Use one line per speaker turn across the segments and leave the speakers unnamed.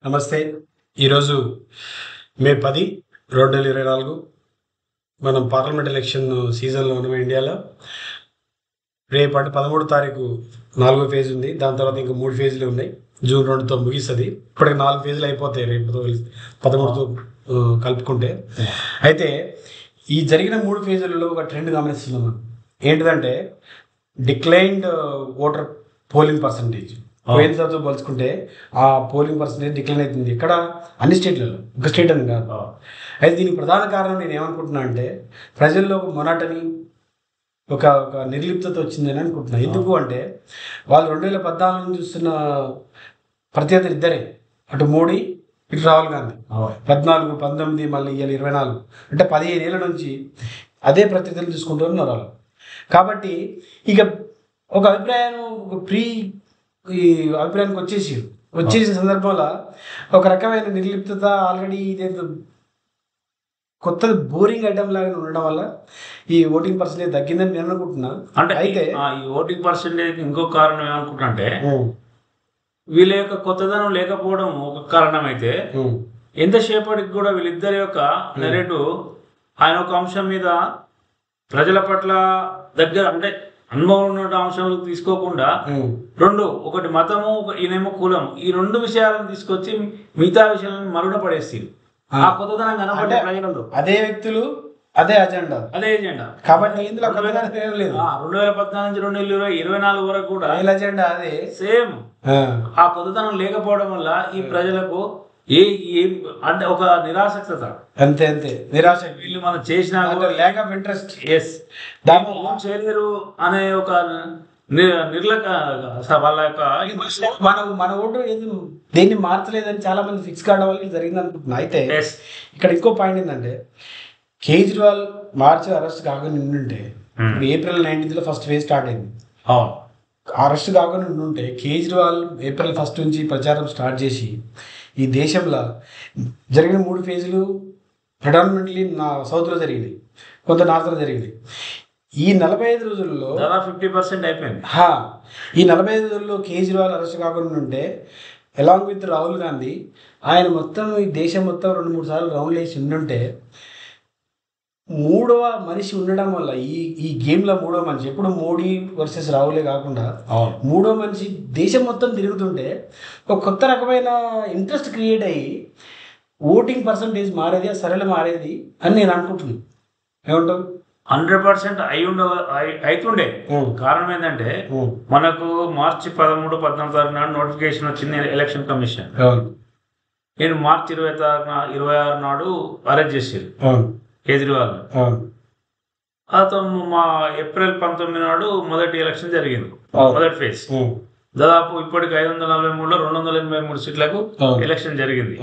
నమస్తే. ఈరోజు మే 10, 2024 మనం పార్లమెంట్ ఎలక్షన్ సీజన్లో ఉన్నాం ఇండియాలో. రేపటి 13 తారీఖు 4వ ఫేజ్ ఉంది. దాని తర్వాత ఇంకా 3 ఫేజ్లు ఉన్నాయి. జూన్ 2తో ముగిస్తుంది. ఇప్పటికి 4 ఫేజ్లు అయిపోతాయి రేపుతో 13తో కలుపుకుంటే. అయితే ఈ జరిగిన 3 ఫేజులలో ఒక ట్రెండ్ గమనిస్తున్నాం మనం. ఏంటిదంటే డిక్లైన్డ్ ఓటర్ పోలింగ్ పర్సంటేజ్ పోయినసారితో పోల్చుకుంటే ఆ పోలింగ్ పర్సంటేజ్ డిక్లైన్ అవుతుంది. ఇక్కడ అన్ని స్టేట్లలో, ఒక స్టేట్ అని కాదు. అయితే దీనికి ప్రధాన కారణం నేను ఏమనుకుంటున్నా అంటే ప్రజల్లో ఒక మొనాటని, ఒక నిర్లిప్తత వచ్చిందని అనుకుంటున్నా. ఎందుకు అంటే వాళ్ళు 2014 నుంచి చూస్తున్న ప్రత్యర్థులు ఇద్దరే, అటు మోడీ ఇటు రాహుల్ గాంధీ. 14, 19 మళ్ళీ ఇవాళ 24 అంటే 15 ఏళ్ళ నుంచి అదే ప్రత్యర్థులు చూసుకుంటూ ఉన్నారు వాళ్ళు. కాబట్టి ఇక ఒక అభిప్రాయం, ఒక ఈ అభిప్రాయానికి వచ్చేసిన సందర్భంలో ఒక రకమైన నిర్లిప్తత, ఆల్రెడీ ఇదేదో కొత్త బోరింగ్ ఐటమ్ లాగా ఉండడం వల్ల ఈ ఓటింగ్ పర్సెంటేజ్ తగ్గిందని నేను అనుకుంటున్నా.
అంటే అయితే ఈ ఓటింగ్ పర్సెంటేజ్ ఇంకో కారణం ఏమనుకుంటా అంటే వీళ్ళ యొక్క కొత్తదనం లేకపోవడం ఒక కారణం అయితే, ఎంతసేపటికి కూడా వీళ్ళిద్దరి యొక్క నెరేటివ్ ఆయన ఒక అంశం మీద ప్రజల పట్ల దగ్గర అంటే అనుభవం ఉన్న అంశాలు తీసుకోకుండా రెండు, ఒకటి మతము, ఈయనేమో కులం, ఈ రెండు విషయాలను తీసుకొచ్చి మిగతా విషయాలను మరుగున పడేస్తారు. ఆ కొత్తదనం కనబడే ప్రజలలో
అదే వ్యక్తులు, అదే ఎజెండా కాబట్టి ఇందులో
2014 నుంచి 2024 వరకు కూడా
ఎజెండా అదే
సేమ్. ఆ కొత్తదనం లేకపోవడం వల్ల ఈ ప్రజలకు అంటే ఒక నిరాసక్తత,
అంతే నిరాశ.
వీళ్ళు మనం చేసిన
ల్యాక్ ఆఫ్ ఇంట్రెస్ట్.
దాన్ని చేయలేరు అనే ఒక వాళ్ళ యొక్క
మన ఓటు ఏది దేన్ని మార్చలేదని చాలా మంది ఫిక్స్ కావడం వల్ల జరిగింది అనుకుంటున్నా. అయితే ఇక్కడ ఇంకో పాయింట్ ఏంటంటే కేజ్రీవాల్ మార్చి అరెస్ట్ కాకుండా ఉండుంటే, April 19th first phase start అయింది. అరెస్ట్ కాకుండా ఉండుంటే కేజ్రీవాల్ ఏప్రిల్ 1 నుంచి ప్రచారం స్టార్ట్ చేసి ఈ దేశంలో జరిగిన 3 ఫేజులు ప్రెడామినెంట్లీ సౌత్లో జరిగినాయి, కొంత నార్త్లో జరిగినాయి. ఈ 45 రోజుల్లో
50% అయిపోయింది.
ఈ 45 రోజుల్లో కేజ్రీవాల్ అరెస్ట్ కాకుండా ఉంటే, అలాంగ్ విత్ రాహుల్ గాంధీ ఆయన మొత్తం ఈ దేశం మొత్తం 2-3 సార్లు రౌండ్లు వేసి ఉండుంటే, మూడవ మనిషి ఉండడం వల్ల ఈ గేమ్లో మూడవ మనిషి, ఎప్పుడు మోడీ వర్సెస్ రాహులే కాకుండా మూడో మనిషి దేశం మొత్తం తిరుగుతుంటే ఒక కొత్త రకమైన ఇంట్రెస్ట్ క్రియేట్ అయ్యి ఓటింగ్ పర్సంటేజ్ మారేది, సరళ మారేది అని నేను అనుకుంటున్నాను. ఏమంటావు?
100% అవుతుండే. కారణం ఏంటంటే మనకు మార్చి 13, 14 తారీఖు నాడు నోటిఫికేషన్ వచ్చింది ఎలక్షన్ కమిషన్. నేను మార్చి 26 నాడు అరెస్ట్ చేశారు కేజ్రీవాల్. అతను మా ఏప్రిల్ 19 నాడు మొదటి ఎలక్షన్ జరిగింది, మొదటి ఫేజ్. దాదాపు ఇప్పటికి 543లో 283 సీట్లకు ఎలక్షన్ జరిగింది.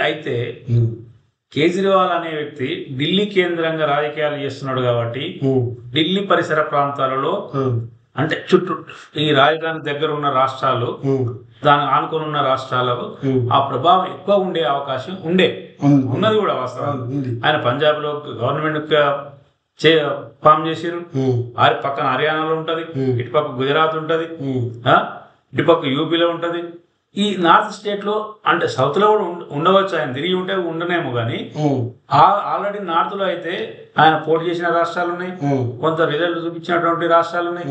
అయితే కేజ్రీవాల్ అనే వ్యక్తి ఢిల్లీ కేంద్రంగా రాజకీయాలు చేస్తున్నాడు కాబట్టి ఢిల్లీ పరిసర ప్రాంతాలలో అంటే చుట్టూ ఈ రాజధాని దగ్గర ఉన్న రాష్ట్రాలు, దాని ఆనుకొని ఉన్న రాష్ట్రాలకు ఆ ప్రభావం ఎక్కువ ఉండే అవకాశం ఉన్నది కూడా వాస్తవం. ఆయన పంజాబ్ లో గవర్నమెంట్ ఫామ్ చేసారు, పక్కన హర్యానాలో ఉంటది, ఇటుపక్క గుజరాత్ ఉంటది, ఇటుపక్క యూపీలో ఉంటది. ఈ నార్త్ స్టేట్ లో అంటే సౌత్ లో కూడా ఉండవచ్చు, ఆయన తిరిగి ఉంటే ఉండనేమో కానీ ఆల్రెడీ నార్త్ లో అయితే ఆయన పోటీ చేసిన రాష్ట్రాలు ఉన్నాయి, కొంత రిజల్ట్ చూపించినటువంటి రాష్ట్రాలు ఉన్నాయి.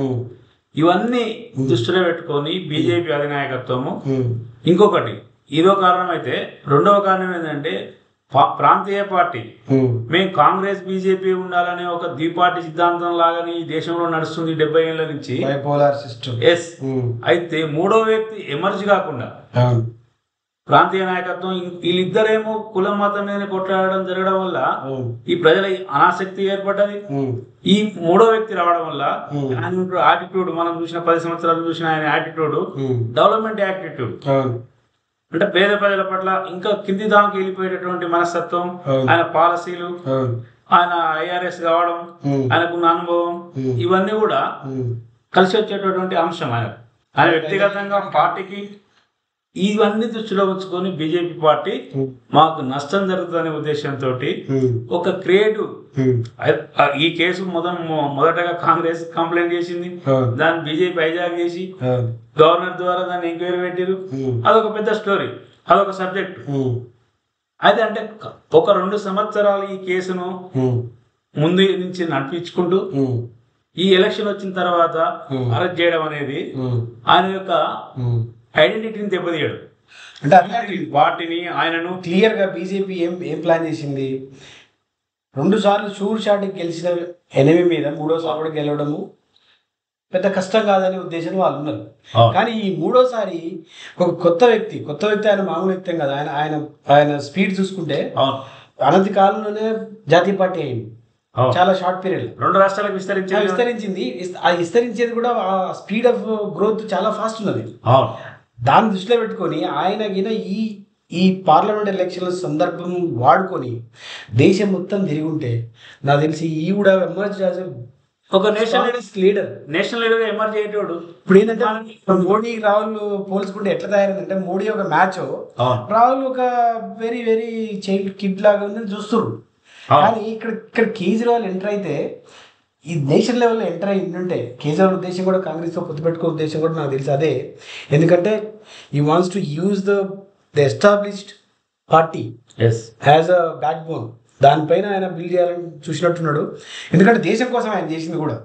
ఇవన్నీ దృష్టిలో పెట్టుకొని బీజేపీ అధినాయకత్వము ఇంకొకటి ఇదో కారణం అయితే, రెండవ కారణం ఏంటంటే ప్రాంతీయ పార్టీ, మేము కాంగ్రెస్ బీజేపీ ఉండాలనే ఒక ద్విపార్టీ సిద్ధాంతం లాగానే ఈ దేశంలో నడుస్తుంది 70 ఏళ్ల నుంచి. అయితే మూడో వ్యక్తి ఎమర్జ్ కాకుండా ప్రాంతీయ నాయకత్వం, వీళ్ళిద్దరేమో కులం మతం మీద కొట్లాడడం జరగడం వల్ల ఈ ప్రజల అనాసక్తి ఏర్పడ్డది. ఈ మూడో వ్యక్తి రావడం వల్ల ఆయన యాటిట్యూడ్, మనం చూసిన 10 సంవత్సరాలు చూసిన ఆయన యాటిట్యూడ్ డెవలప్మెంట్ యాటిట్యూడ్, అంటే పేద ప్రజల పట్ల ఇంకా కింది దానికి వెళ్ళిపోయేటటువంటి మనస్తత్వం, ఆయన పాలసీలు, ఆయన IRS కావడం, ఆయనకున్న అనుభవం, ఇవన్నీ కూడా కలిసి వచ్చేటటువంటి అంశం. ఆయన వ్యక్తిగతంగా పార్టీకి ఇవన్నీ దృష్టిలో ఉంచుకొని బీజేపీ పార్టీ మాకు నష్టం జరుగుతుందనే ఉద్దేశంతో ఒక క్రియేటివ్ ఈ కేసు మొదటగా కాంగ్రెస్ కంప్లైంట్ చేసింది, దాన్ని బీజేపీ హైజాక్ చేసి గవర్నర్ ద్వారా దాన్ని ఎంక్వైరీ పెట్టారు. అదొక పెద్ద స్టోరీ, అదొక సబ్జెక్ట్. అయితే అంటే ఒక 2 సంవత్సరాలు ఈ కేసును ముందు నుంచి నడిపించుకుంటూ ఈ ఎలక్షన్ వచ్చిన తర్వాత అరెస్ట్ చేయడం అనేది ఆయన యొక్క ఐడెంటిటీని దెబ్బతీయడం.
అంటే
వాటిని ఆయనను
క్లియర్గా బీజేపీ ఏం ప్లాన్ చేసింది, 2 సార్లు షూర్ షాట్ గెలిచిన ఎనిమి మీద 3వ సారి కూడా గెలవడము పెద్ద కష్టం కాదనే ఉద్దేశం వాళ్ళు ఉన్నారు. కానీ ఈ 3వ సారి ఒక కొత్త వ్యక్తి ఆయన మామూలు వ్యక్తి కదా, ఆయన స్పీడ్ చూసుకుంటే అనతి కాలంలోనే జాతీయ పార్టీ అయింది. చాలా షార్ట్ పీరియడ్
2 రాష్ట్రాలకు విస్తరించింది.
అది విస్తరించేది కూడా ఆ స్పీడ్ ఆఫ్ గ్రోత్ చాలా ఫాస్ట్ ఉన్నది. దాన్ని దృష్టిలో పెట్టుకొని ఆయన ఈ పార్లమెంట్ ఎలక్షన్ల సందర్భం వాడుకొని దేశం మొత్తం తిరిగి ఉంటే నాకు తెలిసి ఈ కూడా ఎమర్జ్
ఒక నేషనల్ లీడర్ ఎమర్జ్ అయ్యేటోడు.
ఇప్పుడు ఏంటంటే మోడీ రాహుల్ పోల్చుకుంటే ఎట్లా తయారైందంటే, మోడీ ఒక మ్యాచ్, రాహుల్ ఒక వెరీ వెరీ చైల్డ్ కిడ్ లాగా ఉందని చూస్తున్నారు. కానీ ఇక్కడ కేజ్రీవాల్ ఎంటర్ అయితే ఈ నేషనల్ లెవెల్లో ఎంటర్ అయి ఉంటే కేజ్రీవాల్ ఉద్దేశం కూడా కాంగ్రెస్తో పొత్తు పెట్టుకునే ఉద్దేశం కూడా నాకు తెలిసి అదే. ఎందుకంటే ఈ wants to use the established party as a back bone, దానిపైన ఆయన బిల్డ్ చేయాలని చూసినట్టున్నాడు. ఎందుకంటే దేశం కోసం ఆయన చేసింది కూడా.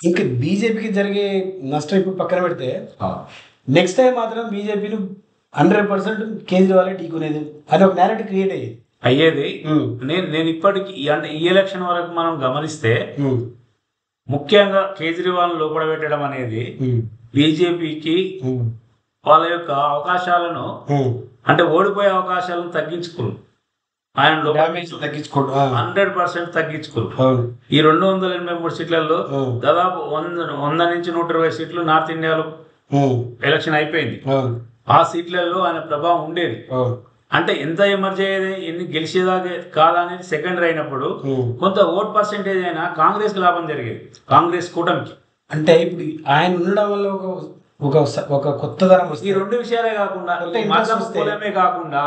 ఇంకా బీజేపీకి జరిగే నష్టం ఇప్పుడు పక్కన పెడితే, నెక్స్ట్ టైం మాత్రం బీజేపీని 100% కేజ్రీవాల్ ఢీకునేది అని ఒక నేరేటివ్ క్రియేట్
అయ్యేది. నేను ఇప్పటికి అంటే ఈ ఎలక్షన్ వరకు మనం గమనిస్తే ముఖ్యంగా కేజ్రీవాల్ లోపల పెట్టడం అనేది బీజేపీకి వాళ్ళ యొక్క అవకాశాలను, అంటే ఓడిపోయే అవకాశాలను తగ్గించుకోరు. ఆయన 100% తగ్గించుకోరు. ఈ 283 సీట్లలో దాదాపు 100 నుంచి 120 సీట్లు నార్త్ ఇండియాలో ఎలక్షన్ అయిపోయింది. ఆ సీట్లలో ఆయన ప్రభావం ఉండేది. అంటే ఎంత ఎమర్జీ అయ్యేది, ఎన్ని గెలిచేదాకా కాదా అనేది సెకండరీ అయినప్పుడు కొంత ఓట్ పర్సెంటేజ్ అయినా కాంగ్రెస్ కి లాభం జరిగేది, కాంగ్రెస్ కూటమికి.
అంటే ఇప్పుడు ఆయన ఉండడం వల్ల ఒక కొత్త ధరం
ఈ 2 విషయాలే కాకుండా కాకుండా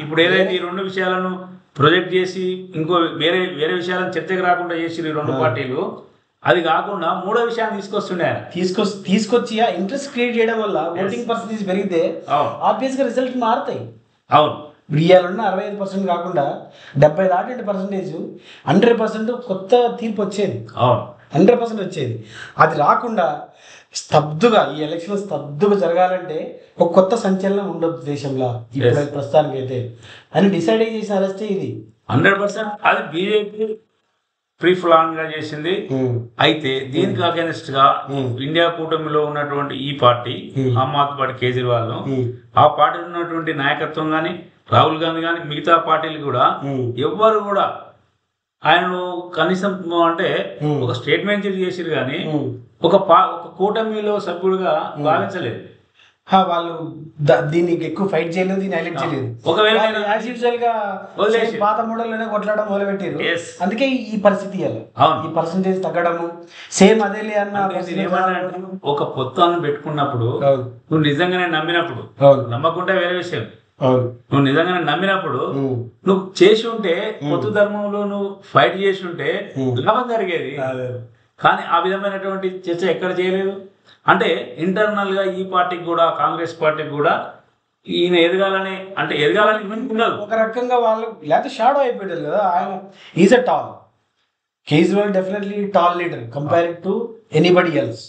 ఇప్పుడు ఏదైతే ఈ 2 విషయాలను ప్రొజెక్ట్ చేసి ఇంకో వేరే విషయాలను చర్చకు రాకుండా చేసి ఈ 2 పార్టీలు, అది కాకుండా 3వ విషయాన్ని తీసుకొస్తుండే ఆయన
తీసుకొచ్చి ఇంట్రెస్ట్ క్రియేట్ చేయడం వల్ల ఓటింగ్ పర్సెంటేజ్ పెరిగితే ఆబ్వియస్ గా రిజల్ట్ మారుతాయి.
అవును,
ఇవాళ 65% కాకుండా 70 దాటి పర్సెంటేజ్ 100% కొత్త తీర్పు వచ్చేది. 100% వచ్చేది. అది రాకుండా స్తబ్దుగా ఈ ఎలక్షన్ స్తబ్దుగా జరగాలంటే ఒక కొత్త సంచలనం ఉండొద్దు దేశంలో ఇప్పుడు ప్రస్తుతానికి అయితే అని డిసైడ్ చేసిన అరెస్టే ఇది.
100% అది బీజేపీ ప్రీ ప్లాన్ గా చేసింది. అయితే దీనికి అగెనిస్ట్ గా ఇండియా కూటమిలో ఉన్నటువంటి ఈ పార్టీ, ఆమ్ ఆద్మీ పార్టీ, కేజ్రీవాల్, ఆ పార్టీలో ఉన్నటువంటి నాయకత్వం గాని, రాహుల్ గాంధీ గాని, మిగతా పార్టీలు కూడా ఎవ్వరు కూడా ఆయనను కనీసం అంటే ఒక స్టేట్మెంట్ చేసిరు కానీ ఒక కూటమిలో సభ్యుడుగా భావించలేదు.
వాళ్ళు దీనికి ఎక్కువ ఫైట్ చేయలేదు, దీన్ని హైలైట్ చేయలేదు.
ఒకవేళ
పాత మోడల్లోనే కొట్లాడడం మొదలుపెట్టారు. అందుకే ఈ పరిస్థితి ఈ పర్సంటేజ్ తగ్గడము సేమ్ అదేలే అన్న.
ఒక పొత్తును పెట్టుకున్నప్పుడు నువ్వు నిజంగానే నమ్మినప్పుడు, నమ్మకుంటే వేరే విషయం, నువ్వు నిజంగానే నమ్మినప్పుడు నువ్వు చేసి ఉంటే, పొత్తు ధర్మంలో నువ్వు ఫైట్ చేసి ఉంటే లాభం జరిగేది. కానీ ఆ విధమైనటువంటి చర్చ ఎక్కడ చేయలేదు. అంటే ఇంటర్నల్ గా ఈ పార్టీకి కూడా, కాంగ్రెస్ పార్టీకి కూడా ఈయన ఎదగాలని ఉండదు.
ఒక రకంగా వాళ్ళు లేకపోతే షాడో అయిపోయారు కదా. ఆయన is a tall, Kejriwal definitely tall leader compared to anybody else.